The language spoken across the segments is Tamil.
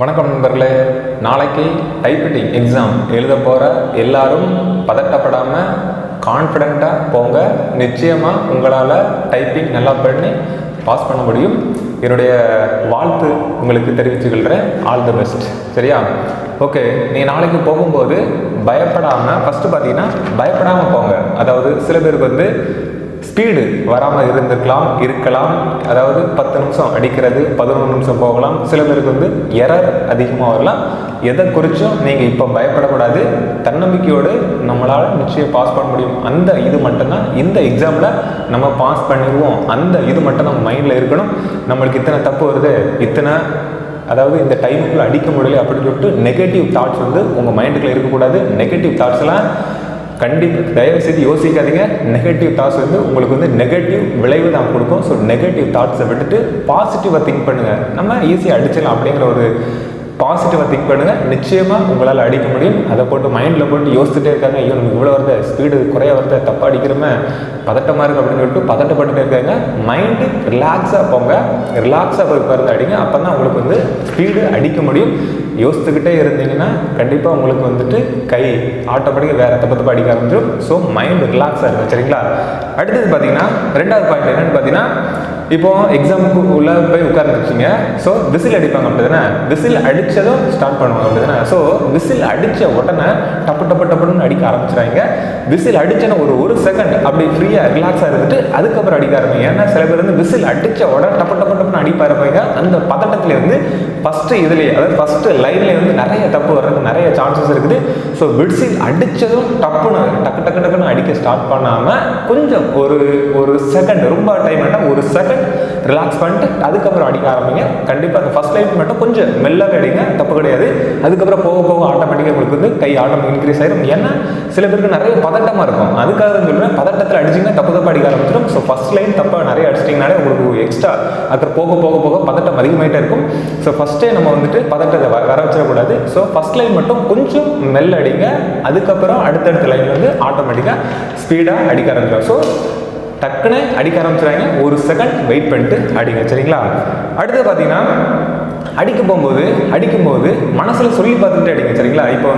வணக்கம் நண்பர்களே. நாளைக்கு டைப்ரைட்டிங் எக்ஸாம் எழுத போகிற எல்லாரும் பதட்டப்படாமல் கான்ஃபிடெண்ட்டாக போங்க. நிச்சயமாக உங்களால் டைப்பிங் நல்லா பண்ணி பாஸ் பண்ண முடியும். என்னுடைய வாழ்த்து உங்களுக்கு தெரிவிச்சுக்கிறேன். All the best. சரியா? ஓகே, நீங்கள் நாளைக்கு போகும்போது பயப்படாமல் ஃபஸ்ட்டு பார்த்தீங்கன்னா பயப்படாமல் போங்க. அதாவது சில பேருக்கு ஸ்பீடு வராமல் இருக்கலாம். அதாவது 10 நிமிஷம் அடிக்கிறது 11 நிமிஷம் போகலாம். சில பேருக்கு எரர் அதிகமாக வரலாம். எதை குறித்தும் நீங்கள் இப்போ பயப்படக்கூடாது. தன்னம்பிக்கையோடு நம்மளால் நிச்சயம் பாஸ் பண்ண முடியும். அந்த இது மட்டும்தான் இந்த எக்ஸாமில் நம்ம பாஸ் பண்ணிடுவோம். அந்த இது மட்டும் நம்ம மைண்டில் இருக்கணும். நம்மளுக்கு இத்தனை தப்பு வருது, அதாவது இந்த டைமுக்குள்ளே அடிக்க முடியல அப்படின்னு சொல்லிட்டு நெகட்டிவ் தாட்ஸ் உங்கள் மைண்டுக்குள்ளே இருக்கக்கூடாது. நெகட்டிவ் தாட்ஸ்லாம் கண்டிப்பாக தயவு செய்து யோசிக்காதீங்க. நெகட்டிவ் தாட்ஸ் உங்களுக்கு நெகட்டிவ் விளைவு தான் கொடுக்கும். ஸோ நெகட்டிவ் தாட்ஸை விட்டுட்டு பாசிட்டிவாக திங்க் பண்ணுங்கள். நம்ம ஈஸியாக அடிச்சிடலாம் அப்படிங்கிற ஒரு பாசிட்டிவாக திங்க் பண்ணுங்கள். நிச்சயமாக உங்களால் அடிக்க முடியும். அதை போட்டு மைண்டில் போட்டு யோசிச்சுட்டே இருக்காங்க, ஐயோ நமக்கு இவ்வளோ வருது, ஸ்பீடு குறைய வருது, தப்பாக அடிக்கிறோமே, பதட்டமாக இருக்குது அப்படின்னு சொல்லிட்டு பதட்டப்பட்டுட்டே இருக்காங்க. மைண்டு ரிலாக்ஸாக போங்க. ரிலாக்ஸாக போய் உட்கார்ந்து அடிங்க. அப்போ தான் உங்களுக்கு ஸ்பீடு அடிக்க முடியும். யோசித்துக்கிட்டே இருந்தீங்கன்னா கண்டிப்பாக உங்களுக்கு கை ஆட்டோமேட்டிக்காக வேறு தப்பு அடிக்க ஆரம்பிச்சிடும். ஸோ மைண்டு ரிலாக்ஸாக இருக்கும். சரிங்களா? அடுத்தது பார்த்தீங்கன்னா ரெண்டாவது பாயிண்ட் என்னென்னு பார்த்தீங்கன்னா, இப்போ எக்ஸாமுக்கு உள்ளே போய் உட்கார்ந்துருச்சிங்க. ஸோ விசில் அடிப்பாங்க அப்படி தானே. விசில் அடித்ததும் ஸ்டார்ட் பண்ணுவாங்க அப்படி தானே. ஸோ விசில் அடித்த உடனே டப்புன்னு அடிக்க ஆரம்பிச்சிடாங்க. விசில் அடித்தன ஒரு செகண்ட் அப்படி ஃப்ரீயாக ரிலாக்ஸாக இருந்துட்டு அதுக்கப்புறம் அடிக்க ஆரம்பிங்க. ஏன்னா சில பேர் விசில் அடித்த உடனே டப்புன்னு அடிப்ப ஆரம்பிங்க. அந்த பதட்டத்தில் ஃபஸ்ட்டு இதுலேயே, அதாவது ஃபஸ்ட்டு லைன்லேயே நிறைய தப்பு வர்றதுக்கு நிறைய சான்சஸ் இருக்குது. ஸோ விசில் அடித்ததும் டக்குன்னு அடிக்க ஸ்டார்ட் பண்ணாமல் கொஞ்சம் ஒரு செகண்ட், ரொம்ப டைம் வேண்டாம், ஒரு செகண்ட் ரிலாக்ஸ் பண்ணிட்டு அதுக்கப்புறம் அடிக்க ஆரம்பிங்க. கண்டிப்பாக அந்த ஃபர்ஸ்ட் லைன் மட்டும் கொஞ்சம் மெல்லவே அடிங்க, தப்பு கிடையாது. அதுக்கப்புறம் போக ஆட்டோமேட்டிக்காக உங்களுக்கு கை ஆட்டம் இன்க்ரீஸ் ஆயிடும். ஏன்னா சில பேருக்கு நிறைய பதட்டமாக இருக்கும். அதுக்காக தான் சொல்கிறேன், பதட்டத்தில் அடிச்சிங்கன்னா தப்பு அடிக்க ஆரம்பிச்சிடும். ஸோ ஃபர்ஸ்ட் லைன் தப்பாக நிறைய அடிச்சிட்டிங்கனாலே உங்களுக்கு எக்ஸ்ட்ரா அப்புறம் போக பதட்டம் அதிகமாகிட்டே இருக்கும். ஸோ ஃபஸ்ட்டே நம்ம பதட்டத்தை வர வச்சிடக்கூடாது. ஸோ ஃபர்ஸ்ட் லைன் மட்டும் கொஞ்சம் மெல்ல அடிங்க. அதுக்கப்புறம் அடுத்தடுத்த லைன் ஆட்டோமேட்டிக்காக ஸ்பீடாக அடிக்க ஆரம்பிச்சிடும். ஸோ டக்குன்னு அடிக்க ஆரம்பிச்சுறாங்க. ஒரு செகண்ட் வெயிட் பண்ணிட்டு அடிங்க. சரிங்களா? அடுத்து பார்த்தீங்கன்னா அடிக்கும்போது மனசில் சொல்லி பார்த்துட்டு அடிங்க. சரிங்களா? இப்போ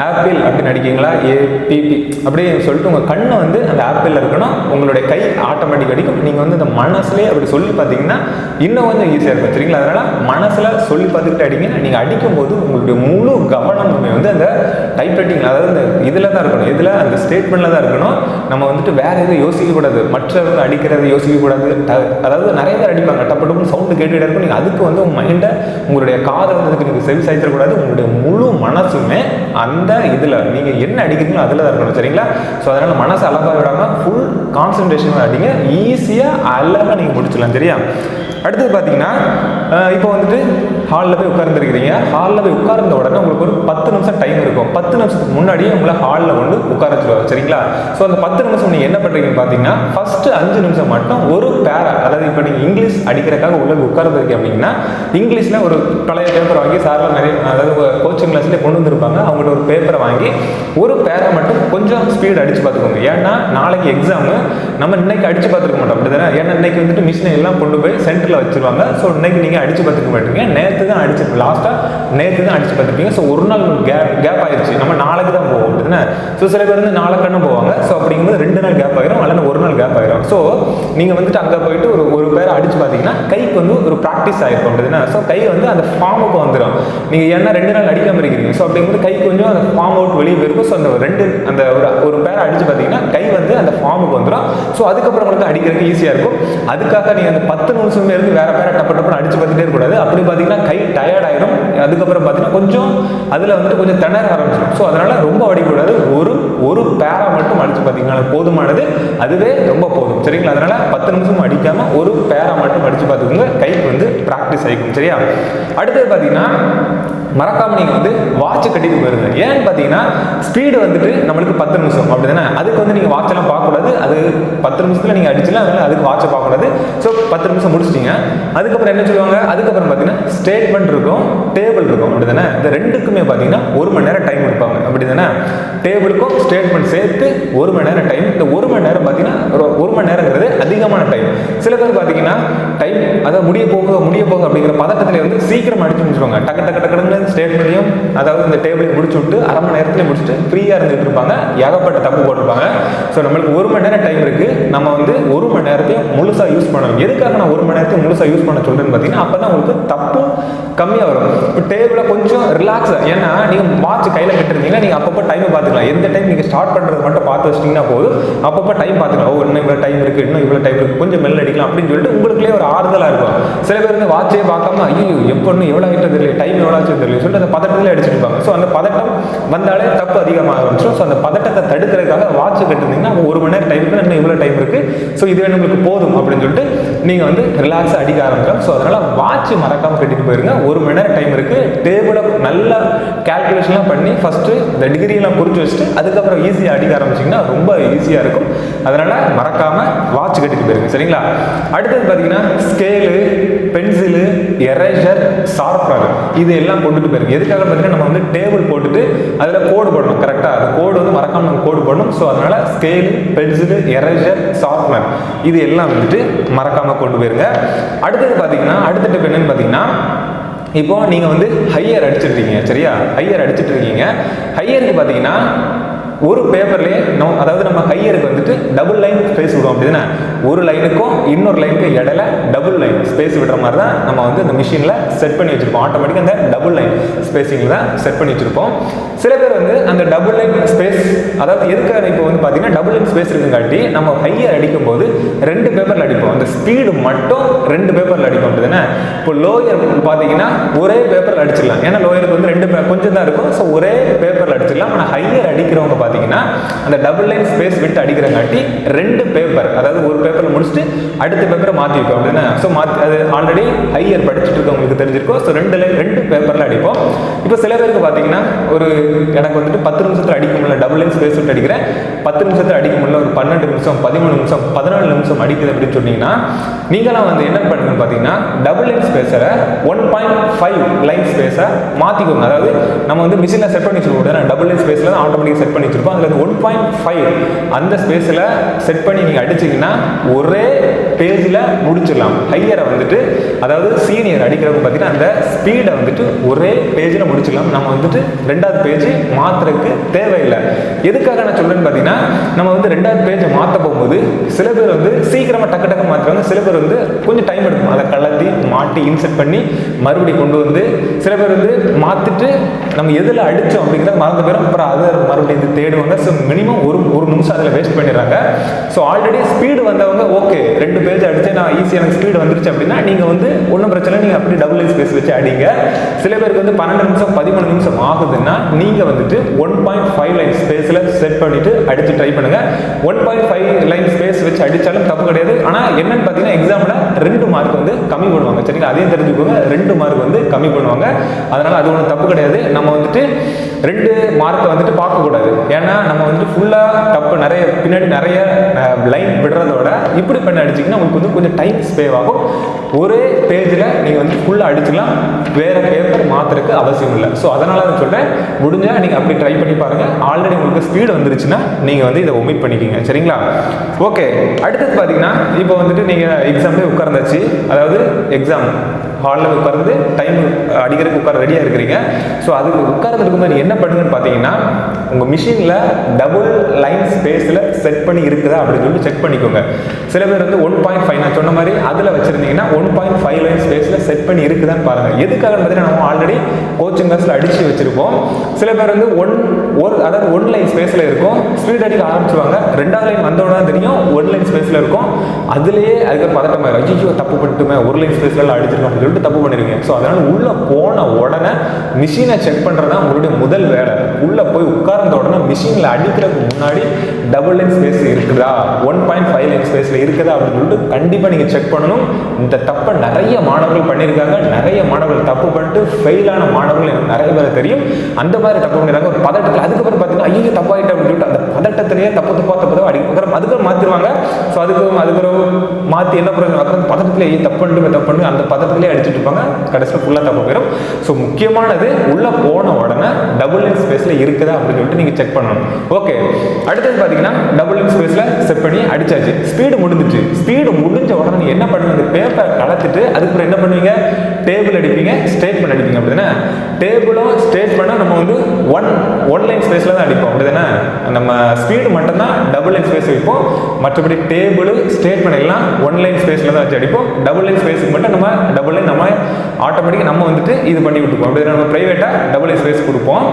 ஆப்பிள் அப்படின்னு அடிக்கிங்களா, ஏபிபி அப்படியே சொல்லிட்டு உங்கள் கண்ணை அந்த ஆப்பிளில் இருக்கணும். உங்களுடைய கை ஆட்டோமேட்டிக் அடிக்கும். நீங்கள் இந்த மனசுலேயே அப்படி சொல்லி பார்த்தீங்கன்னா இன்னும் கொஞ்சம் ஈஸியாக இருக்கும். சரிங்களா? அதனால் மனசில் சொல்லி பார்த்துக்கிட்டு அடிங்க. நீங்கள் அடிக்கும்போது உங்களுடைய முழு கவனமுமே அந்த டைப்ரைட்டிங், அதாவது இந்த இதில் தான் இருக்கணும். இதில் அந்த ஸ்டேட்மெண்ட்டில் தான் இருக்கணும். நம்ம வேறு எதுவும் யோசிக்கக்கூடாது. மற்றவங்க அடிக்கிறத யோசிக்கக்கூடாது. அதாவது நிறைய பேர் அடிப்பாங்க, டப்பு சவுண்டு கேட்டுகிட்டே இருக்கும். நீங்கள் அதுக்கு உங்கள் மைண்டை, உங்களுடைய காதை நீங்கள் செவி சாய்ச்சிடக்கூடாது. உங்களுடைய முழு மனசுமே அந்த இதில் நீங்கள் என்ன அடிக்கிறீங்களோ அதில் தான் இருக்கணும். சரிங்களா? ஸோ அதனால் மனசை அழகாக விடாமல் ஃபுல் கான்சன்ட்ரேஷன் அடிங்க. ஈஸியாக அழகாக நீங்கள் முடிச்சிடலாம். சரியா? அடுத்தது பார்த்தீங்கன்னா இப்போ ஹாலில் போய் உட்கார்ந்துருக்கிறீங்க. ஹாலில் போய் உட்கார்ந்த உடனே உங்களுக்கு ஒரு 10 நிமிஷம் டைம் இருக்கும். 10 நிமிஷத்துக்கு முன்னாடியே உங்களை ஹாலில் உட்கார வச்சுருவாங்க. சரிங்களா? ஸோ அந்த 10 நிமிஷம் நீங்கள் என்ன பண்ணுறீங்கன்னு பார்த்தீங்கன்னா, ஃபஸ்ட்டு 5 நிமிஷம் மட்டும் ஒரு பேரா, அதாவது இப்போ நீங்கள் இங்கிலீஷ் அடிக்கிறதுக்காக உள்ள உட்கார்ந்துருக்கீங்க அப்படின்னா இங்கிலீஷில் ஒரு பழைய பேப்பர் வாங்கி சாரில் நிறைய, அதாவது கோச்சிங் கிளாஸ்லேயே கொண்டு வந்திருப்பாங்க, அவங்கள்ட்ட ஒரு பேப்பரை வாங்கி ஒரு பேரை மட்டும் கொஞ்சம் ஸ்பீடு அடித்து பார்த்துக்கோங்க. ஏன்னா நாளைக்கு எக்ஸாமு நம்ம இன்னைக்கு அடித்து பார்த்துருக்க மாட்டோம். அப்படி தானே? ஏன்னா இன்னைக்கு மிஷினை எல்லாம் கொண்டு போய் சென்டரில் வச்சிருவாங்க. ஸோ இன்னைக்கு நீங்கள் அடித்து பார்த்துக்க மாட்டீங்க. நேற்று தான் அடிச்சு பார்த்துருப்பீங்க. ஸோ ஒரு நாள் கேப் ஆயிடுச்சு. நம்ம நாளைக்கு தான் போவோம். அப்படின்னா ஸோ சில பேர் நாளைக்கு போவாங்க. ஸோ அப்படிங்கும்போது 2 நாள் கேப் ஆயிரும், அல்லது ஒரு நாள் கேப் ஆயிரும். ஸோ நீங்கள் அங்கே போயிட்டு ஒரு பேரை அடிச்சு பார்த்தீங்கன்னா கைக்கு ஒரு ப்ராக்டிஸ் ஆயிருக்கும். அப்படின்னா ஸோ கை அந்த ஃபார்முக்கு வந்துடும். நீங்கள் ஏன்னா 2 நாள் அடிக்காமல் இருக்கிறீங்க. ஸோ அப்படிங்கும்போது கை கொஞ்சம் அந்த ஃபார்ம் அவுட் வெளியே போயிருக்கும். ஸோ அந்த ஒரு பேரை அடிச்சு பார்த்தீங்கன்னா கை அந்த ஃபார்முக்கு வந்துடும். ஸோ அதுக்கப்புறம் உங்களுக்கு அடிக்கிறதுக்கு ஈஸியாக இருக்கும். அதுக்காக நீங்கள் அந்த 10 நிமிஷமே இருந்து வேற பேரை டப்பு அடிச்சு பார்த்துட்டே இருக்கக்கூடாது. அப்படி பார்த்தீங்கன்னா கை டயர்ட் ஆயிடும். அதுக்கப்புறம் பார்த்தீங்கன்னா கொஞ்சம் அதில் கொஞ்சம் திணற ஆரம்பிச்சிடும். ஸோ அதனால ரொம்ப அடிக்கக்கூடாது. ஒரு பேரா மட்டும் அடிச்சு பார்த்தீங்கன்னா போதுமானது. அதுவே ரொம்ப போதும். சரிங்களா? அதனால 10 நிமிஷம் அடிக்காமல் ஒரு பேரா மட்டும் அடிச்சு பார்த்துக்கோங்க. கைக்கு ப்ராக்டிஸ் ஆகிக்கும். சரியா? அடுத்தது பார்த்தீங்கன்னா மறக்காம நீங்கள் வாட்சை கட்டிட்டு போயிருங்க. ஏன்னு பார்த்தீங்கன்னா ஸ்பீடு நம்மளுக்கு 10 நிமிஷம் அப்படி தானே. அதுக்கு நீங்கள் வாட்செல்லாம் பார்க்கக்கூடாது. அது 10 நிமிஷத்தில் நீங்கள் அடிச்சுலாம், அதனால அதுக்கு வாட்சை பார்க்கக்கூடாது. ஸோ 10 நிமிஷம் முடிச்சிட்டிங்க. அதுக்கப்புறம் என்ன சொல்லுவாங்க, அதுக்கப்புறம் பார்த்தீங்கன்னா ஸ்டேட்மெண்ட் இருக்கும், டேபிள் இருக்கும். அப்படி தானே? இந்த ரெண்டுக்குமே பார்த்தீங்கன்னா 1 மணி நேரம் டைம் கொடுப்பாங்க. அப்படி தானே? டேபிளுக்கும் ஸ்டேட்மெண்ட் சேர்த்து 1 மணி நேரம் டைம். இந்த 1 மணி நேரம் பார்த்தீங்கன்னா 1 மணி நேரங்கிறது அதிக அதிகமான டைம். சில பேர் பார்த்தீங்கன்னா டைம் அதாவது முடிய போக அப்படிங்கிற பதட்டத்தில் வந்து சீக்கிரம் அடிச்சு முடிச்சுருவாங்க. டக்கு ஸ்டேட்மெண்ட்லையும் அதாவது இந்த டேபிளையும் முடிச்சு விட்டு அரை மணி நேரத்தில் முடிச்சுட்டு ஃப்ரீயாக இருந்துட்டு இருப்பாங்க. ஏகப்பட்ட தப்பு போட்டிருப்பாங்க. ஸோ நம்மளுக்கு 1 மணி நேரம் டைம் இருக்கு. நம்ம வந்து 1 மணி நேரத்தையும் முழுசாக யூஸ் பண்ணணும். எதுக்காக நான் 1 மணி நேரத்தையும் முழுசாக யூஸ் பண்ண சொல்றேன்னு பார்த்தீங்கன்னா அப்போ தான் உங்களுக்கு தப்பும் கம்மியாக வரும். இப்போ டேபிளை கொஞ்சம் ரிலாக்ஸாக, ஏன்னா நீங்கள் வாட்ச் கையில் கட்டிருந்தீங்கன்னா நீங்கள் அப்பப்போ டைமை பார்த்துக்கலாம். எந்த டைம் நீங்கள் ஸ்டார்ட் பண்ணுறது மட்டும் பார்த்து வச்சிட்டிங்கன்னா போதும். அப்பப்போ டைம் பார்த்துக்கலாம். இன்னும் இவ்வளோ டைம் இருக்குது, இன்னும் இவ்வளோ டைம் இருக்குது, கொஞ்சம் மெல்ல அடிக்கலாம் அப்படின்னு சொல்லிட்டு உங்களுக்குள்ளே ஒரு ஆறுதலாக இருக்கும். சில பேர் வந்து வாட்சே பார்க்காம ஐயோ எப்போ இன்னும் எவ்வளோ ஆகிட்டு தெரியல, டைம் எவ்வளோ ஆச்சு தெரியல சொல்லிட்டு அந்த பதட்டத்தில் அடிச்சுட்டு இருப்பாங்க. ஸோ அந்த பதட்டம் வந்தாலே தப்பு அதிகமாக ஆரம்பிச்சிடும். ஸோ அந்த பதட்டத்தை தடுக்கிறதுக்காக வாட்ச் கட்டிருந்தீங்கன்னா 1 மணி நேரம் டைம் இருக்குது, இன்னும் இவ்வளோ டைம் இருக்குது, ஸோ இதுவே நம்மளுக்கு போதும் அப்படின்னு சொல்லிட்டு நீங்கள் வந்து ரிலாக்ஸாக அடிக்க ஆரம்பிக்கலாம். ஸோ அதனால் வாட்ச் மறக்காமல் கட்டிட்டு போயிருங்க. 1 மணி நேரம் டைம் இருக்குது. டேபிளை நல்லா கேல்குலேஷன்லாம் பண்ணி ஃபஸ்ட்டு இந்த டிகிரியெல்லாம் குறித்து வச்சுட்டு அதுக்கப்புறம் ஈஸியாக அடிக்க ஆரம்பிச்சிங்கன்னா ரொம்ப ஈஸியாக இருக்கும். அதனால் மறக்காமல் வாட்ச் கட்டிட்டு போயிருங்க. சரிங்களா? அடுத்தது பார்த்தீங்கன்னா ஸ்கேலு, பென்சிலு, எரேசர், ஷார்ப்னர் இது எல்லாம் கொண்டுட்டு போயிருங்க. எதுக்காக பார்த்தீங்கன்னா நம்ம வந்து டேபிள் போட்டுட்டு அதில் கோடு போடணும். கரெக்டாக அந்த கோடு வந்து மறக்காமல் நம்ம கோடு போடணும். ஸோ அதனால் ஸ்கேலு, பென்சிலு, எரேசர், ஷார்ப்னர் இது எல்லாம் வந்துட்டு மறக்காமல் கொண்டு போயிருங்க. அடுத்தது பார்த்தீங்கன்னா அடுத்த டிப் என்னன்னு பார்த்தீங்கன்னா இப்போ நீங்கள் வந்து ஹையர் அடிச்சிருக்கீங்க. சரியா? ஹையர் அடிச்சுட்டு இருக்கீங்க. ஹையருக்கு பார்த்தீங்கன்னா ஒரு பேப்பர்லேயே அதாவது நம்ம ஹையருக்கு வந்துட்டு டபுள் லைன் ஸ்பேஸ் விடுவோம். அப்படின்னா ஒரு லைனுக்கும் இன்னொரு லைனுக்கும் இடையில டபுள் லைன் ஸ்பேஸ் விடுற மாதிரி தான் நம்ம வந்து இந்த மிஷினில் செட் பண்ணி வச்சிருப்போம். ஆட்டோமேட்டிக்காக அந்த டபுள் லைன் ஸ்பேசிங்கில் தான் செட் பண்ணி வச்சிருப்போம். சில பேர் வந்து அந்த டபுள் லைன் ஸ்பேஸ் அதாவது எதுக்காக இப்போ வந்து பார்த்தீங்கன்னா டபுள் லைன் ஸ்பேஸ் இருக்குங்காட்டி நம்ம ஹையர் அடிக்கும் போது 2 பேப்பரில் அடிப்போம். அந்த ஸ்பீடு மட்டும் 2 பேப்பரில் அடிப்போம். அப்படின்னா இப்போ லோயர் பார்த்தீங்கன்னா ஒரே பேப்பரில் அடிச்சிடலாம். ஏன்னா லோயருக்கு வந்து 2 கொஞ்சம் தான் இருக்கும். ஸோ ஒரே பேப்பரில் அடிச்சிடலாம். ஆனால் ஹையர் அடிக்கிறவங்க பார்த்தீங்கன்னா அந்த டபுள் லைன் ஸ்பேஸ் விட்டு அடிக்கிறங்காட்டி 2 பேப்பர் அதாவது ஒரு பேப்பர் முடிச்சுட்டு அடுத்த பேப்பரை மாற்றி வைப்போம். அப்படின்னா ஸோ மாற்றி அது ஆல்ரெடி ஹையர் படிச்சுட்டு இருக்கவங்களுக்கு தெரிஞ்சிருக்கும். ஸோ 2 பேப்பரில் அடிப்போம். இப்போ சில பேருக்கு பார்த்தீங்கன்னா ஒரு எனக்கு வந்துட்டு 10 நிமிஷத்தில் அடிக்க முடியல, டபுள் லைன் ஸ்பேஸ் விட்டு அடிக்கிறேன், 10 நிமிஷத்தில் அடிக்க முடியல, ஒரு 12 நிமிஷம் 13 நிமிஷம் 14 நிமிஷம் அடிக்குது அப்படின்னு சொன்னீங்கன்னா நீங்களாம் வந்து என்ன பண்ணுங்கன்னு பார்த்தீங்கன்னா டபுள் லைன் ஸ்பேஸரை 1.5 லைன் ஸ்பேஸை மாற்றிக்கோங்க. அதாவது நம்ம வந்து மிஷினில் செட் பண்ணி வச்சுருக்கோம். டபுள் லைன் ஸ்பேஸில் தான் ஆட்டோமேட்டிக் செட் பண்ணி வச்சிருப்போம். அதில் 1.5 அந்த ஸ்பேஸில் செட் பண்ணி நீங்கள் அடிச்சிங்கன்னா ஒரே பேஜில் முடிச்சிடலாம். ஹையரை வந்துட்டு அதாவது சீனியர் அடிக்கிறவங்க பார்த்தீங்கன்னா அந்த ஸ்பீடை வந்துட்டு ஒரே பேஜில் முடிச்சிடலாம். நம்ம வந்துட்டு 2வது பேஜ் மாற்றுறதுக்கு தேவையில்லை. எதுக்காக நான் சொல்கிறேன்னு பார்த்தீங்கன்னா நம்ம வந்து 2வது பேஜை மாற்ற போகும்போது சில பேர் வந்து சீக்கிரமாக டக்கு மாற்றுவாங்க. சில பேர் வந்து கொஞ்சம் டைம் எடுக்கும். அதை கலத்தி மாட்டி இன்செர்ட் பண்ணி மறுபடியும் கொண்டு வந்து சில பேர் வந்து மாற்றிட்டு நம்ம எதில் அடித்தோம் அப்படிங்கிறத மறந்து போயிடும். அப்புறம் அதை மறுபடியும் இது தேடுவாங்க. ஸோ மினிமம் ஒரு நிமிஷம் அதில் வேஸ்ட் பண்ணிடுறாங்க. ஸோ ஆல்ரெடி ஸ்பீடு வந்தவங்க ஓகே 2 பேஜ் அடிச்சு நான் ஈஸியாக எனக்கு ஸ்பீடு வந்துருச்சு அப்படின்னா நீங்கள் வந்து ஒன்றும் பிரச்சனை, நீங்கள் அப்படி டபுள் லைன் ஸ்பேஸ் வச்சு அடிங்க. சில பேருக்கு வந்து 12 நிமிஷம் 13 நிமிஷம் ஆகுதுன்னா நீங்கள் வந்துட்டு 1.5 லைன் ஸ்பேஸில் செட் பண்ணிட்டு அடிச்சு ட்ரை பண்ணுங்க. 1.5 லைன் ஸ்பேஸ் வச்சு அடித்தாலும் தப்பு கிடையாது. ஆனால் என்னன்னு பார்த்தீங்கன்னா எக்ஸாமில் 2 மார்க் வந்து கம்மி பண்ணுவாங்க. சரிங்களா? அதையும் தெரிஞ்சுக்கோங்க. 2 மார்க் வந்து கம்மி பண்ணுவாங்க. அதனால அது ஒன்றும் தப்பு கிடையாது. நம்ம வந்துட்டு 2 மார்க்கை வந்துட்டு பார்க்கக்கூடாது. ஏன்னா நம்ம வந்துட்டு ஃபுல்லாக தப்பு நிறைய பின்னாடி நிறைய லைன் விடுறதோட இப்படி பண்ணி அடிச்சிங்கன்னா உங்களுக்கு வந்து கொஞ்சம் டைம் ஸ்பேவ் ஆகும். ஒரே பேஜில் நீங்கள் வந்து ஃபுல்லாக அடிச்சுக்கலாம். வேறு பேப்பர் மாற்றுறதுக்கு அவசியம் இல்லை. ஸோ அதனால தான் சொல்கிறேன், முடிஞ்சால் நீங்கள் அப்படி ட்ரை பண்ணி பாருங்கள். ஆல்ரெடி உங்களுக்கு ஸ்பீடு வந்துருச்சுன்னா நீங்கள் வந்து இதை ஒமிட் பண்ணிக்கிங்க. சரிங்களா? ஓகே. அடுத்தது பார்த்தீங்கன்னா இப்போ வந்துட்டு நீங்கள் எக்ஸாம்லேயே உட்கார்ந்தாச்சு. அதாவது எக்ஸாம் ஹாலில் உட்கார்ந்து டைம் அடிக்கிறதுக்கு உட்கார ரெடியாக இருக்கிறீங்க. ஸோ அதுக்கு உட்கார்ந்துருக்கு மாதிரி என்ன பண்ணுங்கன்னு பார்த்தீங்கன்னா உங்கள் மிஷினில் டபுள் லைன் ஸ்பேஸில் செட் பண்ணி இருக்குதா அப்படின்னு சொல்லி செக் பண்ணிக்கோங்க. சில பேர் வந்து 1.5 நான் சொன்ன மாதிரி அதில் வச்சுருந்தீங்கன்னா 1.5 லைன் ஸ்பேஸில் செட் பண்ணி இருக்குதான்னு பாருங்கள். எதுக்காக பார்த்தீங்கன்னா நம்ம ஆல்ரெடி கோச்சிங் கிளாஸில் அடித்து வச்சுருப்போம். சில பேர் வந்து அதாவது 1 லைன் ஸ்பேஸில் இருக்கும். ஸ்பீட் அடிக்க ஆரம்பிச்சுவாங்க. 2வது லைன் வந்தோட தெரியும் 1 லைன் ஸ்பேஸில் இருக்கும். அதுலேயே அதுக்கு பதட்டமாயிரும். ஐயோ தப்பு பண்ணிட்டுமே 1 லைன் ஸ்பேஸில் அடிச்சிருக்கோம் அப்படின்னு சொல்லிட்டு தப்பு பண்ணிருக்கீங்க. ஸோ அதனால உள்ளே போன உடனே மிஷினை செக் பண்ணுறதா உங்களுடைய முதல் வேலை. உள்ளே போய் உட்கார்ந்த உடனே மிஷினில் அடிக்கிறதுக்கு முன்னாடி டபுள் லைன் ஸ்பேஸ் இருக்குதா 1.5 லைன் ஸ்பேஸில் இருக்குதா அப்படின்னு சொல்லிட்டு கண்டிப்பாக நீங்கள் செக் பண்ணணும். இந்த தப்பை நிறைய மாணவர்கள் பண்ணியிருக்காங்க. நிறைய மாணவர்கள் தப்பு பண்ணிட்டு ஃபெயிலான மாணவர்கள் எனக்கு நிறைய பேர் தெரியும். அந்த மாதிரி தப்பு பண்ணிடுறாங்க ஒரு பதட்டத்தில். அதுக்கப்புறம் பார்த்தீங்கன்னா ஐயோ தப்பாயிட்டு அப்படின்னு சொல்லிட்டு அந்த பதட்டத்திலேயே தப்பு அடிக்க அதுக்கு மாற்றிடுவாங்க. ஸோ அதுக்கு ஒரு மாற்றி என்ன பிரச்சனை பதட்டத்திலேயே தப்பு அந்த பதட்டத்திலேயே அடிச்சுட்டு இருப்பாங்க. கடைசியில் ஃபுல்லாக தப்பு போயிடும். ஸோ முக்கியமானது உள்ளே போன உடனே டபுள் லைன் ஸ்பேஸில் இருக்குதா அப்படின்னு சொல்லிட்டு நீங்கள் செக் பண்ணணும். ஓகே, அடுத்தது பார்த்தீங்கன்னா டபுள் லைன் ஸ்பேஸில் செட் பண்ணி அடிச்சாச்சு. ஸ்பீடு முடிஞ்சிச்சு. ஸ்பீடு முடிஞ்ச உடனே நீங்கள் என்ன பண்ணுவீங்க, பேப்பர் கலத்திட்டு அதுக்கப்புறம் என்ன பண்ணுவீங்க, டேபிள் அடிப்பீங்க, ஸ்டேட்மெண்ட் அடிப்பீங்க. அப்படிதானே டேபிளும் ஸ்டேட்மெண்ட்டும் நம்ம வந்து ஒன் லைன் ஸ்பேஸில் தான் அடிப்போம். அப்படிதானே நம்ம ஸ்பீடு மட்டும்தான் டபுள் லைன் ஸ்பேஸ் வைப்போம். மற்றபடி டேபிள் ஸ்டேட்மெண்ட் எல்லாம் ஒன் லைன் ஸ்பேஸில் தான் வச்சு அடிப்போம். டபுள் லைன் ஸ்பேஸுக்கு மட்டும் நம்ம டபுள் லைன் நம்ம ஆட்டோமேட்டிக்காக நம்ம வந்துட்டு இது பண்ணி விட்டுப்போம். அப்படி நம்ம ப்ரைவேட்டாக டபுள் லைன் ஸ்பேஸ் கொடுப்போம்.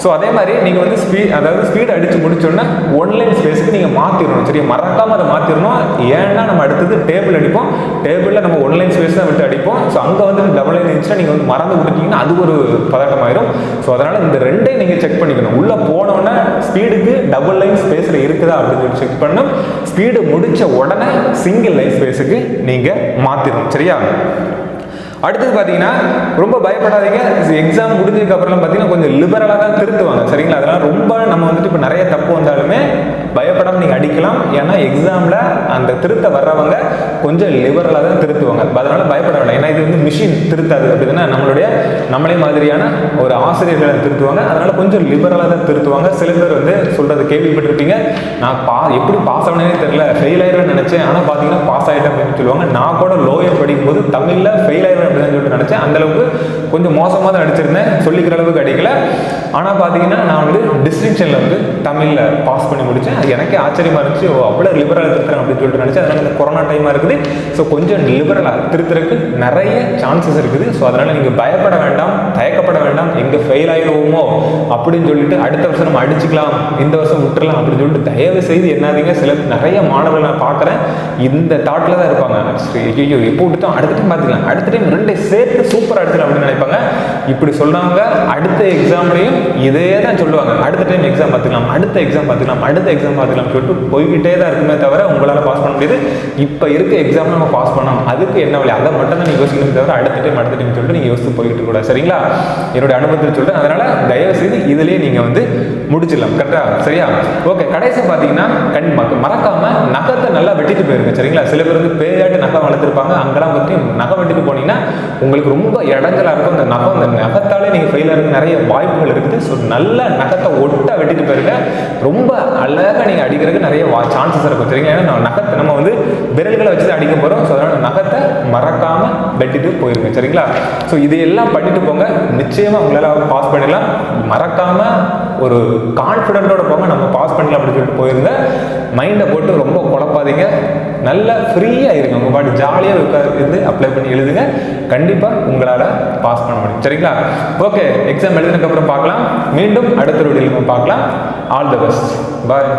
ஸோ அதே மாதிரி நீங்கள் வந்து ஸ்பீடு அடித்து முடிச்சோன்னா ஒன் லைன் ஸ்பேஸுக்கு நீங்கள் மாற்றிடணும். சரியா, மறக்காமல் அதை மாற்றிடணும். ஏன்னா நம்ம அடுத்தது டேபிள் அடிப்போம். டேபிளில் நம்ம ஒன் லைன் ஸ்பேஸ் தான் விட்டு அடிப்போம். ஸோ அங்கே வந்து டபுள் லைன் இருந்துச்சுன்னா நீங்கள் வந்து மறந்து விட்டுட்டீங்கன்னா அது ஒரு பதட்டமாயிரும். ஸோ அதனால் இந்த ரெண்டையும் நீங்கள் செக் பண்ணிக்கணும். உள்ளே போனோன்னே ஸ்பீடுக்கு டபுள் லைன் ஸ்பேஸில் இருக்குதா அப்படின்னு சொல்லி செக் பண்ணணும். ஸ்பீடு முடித்த உடனே சிங்கிள் லைன் ஸ்பேஸுக்கு நீங்கள் மாற்றிடணும். சரியா, அடுத்தது பார்த்தீங்கன்னா ரொம்ப பயப்படாதீங்க. எக்ஸாம் முடிஞ்சதுக்கு அப்புறம் பார்த்தீங்கன்னா கொஞ்சம் லிபரலாக தான் திருத்துவாங்க. சரிங்களா, அதெல்லாம் ரொம்ப நம்ம வந்துட்டு இப்போ நிறைய தப்பு வந்தாலுமே பயப்படாமல் நீங்கள் அடிக்கலாம். ஏன்னா எக்ஸாமில் அந்த திருத்த வர்றவங்க கொஞ்சம் லிபரலாக தான் திருத்துவாங்க. அதனால பயப்பட வேண்டாம். ஏன்னா இது வந்து மிஷின் திருத்தாது. அப்படின்னா நம்மளே மாதிரியான ஒரு ஆசிரியர்களை திருத்துவாங்க. அதனால கொஞ்சம் லிபரலாக தான் திருத்துவாங்க. சில பேர் வந்து சொல்றது கேள்விப்பட்டிருப்பீங்க, நான் எப்படி பாஸ் ஆனே தெரியல, ஃபெயில் ஆயிடுவேன்னு நினைச்சேன், ஆனால் பார்த்தீங்கன்னா பாஸ் ஆகிட்டேன் அப்படின்னு சொல்லுவாங்க. நான் கூட லோயர் படிக்கும்போது தமிழில் ஃபெயில் ஆயிடுவேன் அப்படின்னு சொல்லிட்டு நினைச்சேன். அந்த அளவுக்கு கொஞ்சம் மோசமாக தான் அடிச்சிருந்தேன், சொல்லிக்கிற அளவுக்கு அடிக்கல. ஆனால் பார்த்தீங்கன்னா நான் வந்து டிஸ்டிங்ஷனில் வந்து தமிழில் பாஸ் பண்ணி முடித்தேன். எனக்கே ஆச்சரியமாக இருந்துச்சு, அவ்வளோ லிபரலாக திருத்துறேன் அப்படின்னு சொல்லிட்டு நினச்சேன். அதனால் இந்த கொரோனா டைமாக இருக்குது. ஸோ கொஞ்சம் லிபரலாக திருத்துறதுக்கு நிறைய சான்சஸ் இருக்குது. ஸோ அதனால் நீங்கள் பயப்பட வேண்டாம், தயக்கப்பட வேண்டாம். எங்கே ஃபெயில் ஆகிடுவோமோ அப்படின்னு சொல்லிட்டு அடுத்த வருஷம் நம்ம அடிச்சுக்கலாம், இந்த வருஷம் விட்டுறலாம் அப்படின்னு சொல்லிட்டு தயவு செய்து என்னாதீங்க. சில நிறைய மாணவர்கள் நான் பார்க்குறேன் இந்த தாட்டில் தான் இருப்பாங்க. ஐயோ எப்போ விட்டுட்டோம், அடுத்த டைம் பார்த்துக்கலாம், அடுத்த டைம் ரெண்டை சேர்த்து சூப்பராக அடிச்சிடலாம் அப்படின்னு நினைப்பாங்க. இப்படி சொல்கிறவங்க அடுத்த எக்ஸாம்லையும் இதே தான் சொல்லுவாங்க. அடுத்த டைம் எக்ஸாம் பார்த்துக்கலாம், அடுத்த எக்ஸாம் பார்த்துக்கலாம் சொல்லிட்டு போய்கிட்டே தான் இருக்குமே தவிர உங்களால் பாஸ் பண்ண முடியாது. இப்போ இருக்க எக்ஸாம் நம்ம பாஸ் பண்ணோம், அதுக்கு என்ன வழி, அதை மட்டும் தான் நீங்கள் யோசிக்கணும் தவிர அடுத்த டைம் சொல்லிட்டு நீங்கள் யோசித்து போய்கிட்டு கூட. சரிங்களா, என்னுடைய அனுபவத்தில் சொல்லிட்டு அதனால தயவு செய்து இதுலேயே நீங்கள் வந்து முடிச்சிடலாம். கரெக்டாக, சரியா? ஓகே, கடைசி பார்த்தீங்கன்னா மறக்காம நகத்தை நல்லா வெட்டிட்டு போயிருங்க. சரிங்களா, சில பேர் வந்து பேயாட்டு நகம் வளர்த்துருப்பாங்க. அங்கெல்லாம் பற்றி நகம் வெட்டிட்டு போனீங்கன்னா உங்களுக்கு ரொம்ப இடைஞ்சலாக இருக்கும். அந்த நகத்தாலே நீங்கள் ஃபெயில் ஆகிறதுக்கு நிறைய வாய்ப்புகள் இருக்குது. ஸோ நல்ல நகத்தை ஒட்டா வெட்டிட்டு போயிருங்க. ரொம்ப அழகாக நீங்கள் அடிக்கிறதுக்கு நிறைய சான்சஸ் இருக்கும். சரிங்களா, ஏன்னா நகத்தை நம்ம வந்து விரல்களை வச்சு தான் அடிக்க போகிறோம். ஸோ அதனால் நகத்தை மறக்காமல் வெட்டிட்டு போயிருங்க. சரிங்களா, ஸோ இதையெல்லாம் பண்ணிட்டு போங்க, நிச்சயமாக உங்களால் பாஸ் பண்ணிடலாம். மறக்காமல் ஒரு கான்ஃபிடென்ட்டோட போங்க, நம்ம பாஸ் பண்ணலாம் அப்படின்னு சொல்லிட்டு போயிருங்க. மைண்டை போட்டு ரொம்ப குழப்பாதீங்க, நல்லா ஃப்ரீயாக இருங்க. உங்கள் பாட்டு ஜாலியாக உட்காந்து அப்ளை பண்ணி எழுதுங்க. கண்டிப்பாக உங்களால் பாஸ் பண்ண முடியும். சரிங்களா, ஓகே, எக்ஸாம் எழுதினதுக்கப்புறம் பார்க்கலாம். மீண்டும் அடுத்த வீடியோவில் பார்க்கலாம். All the best, bye.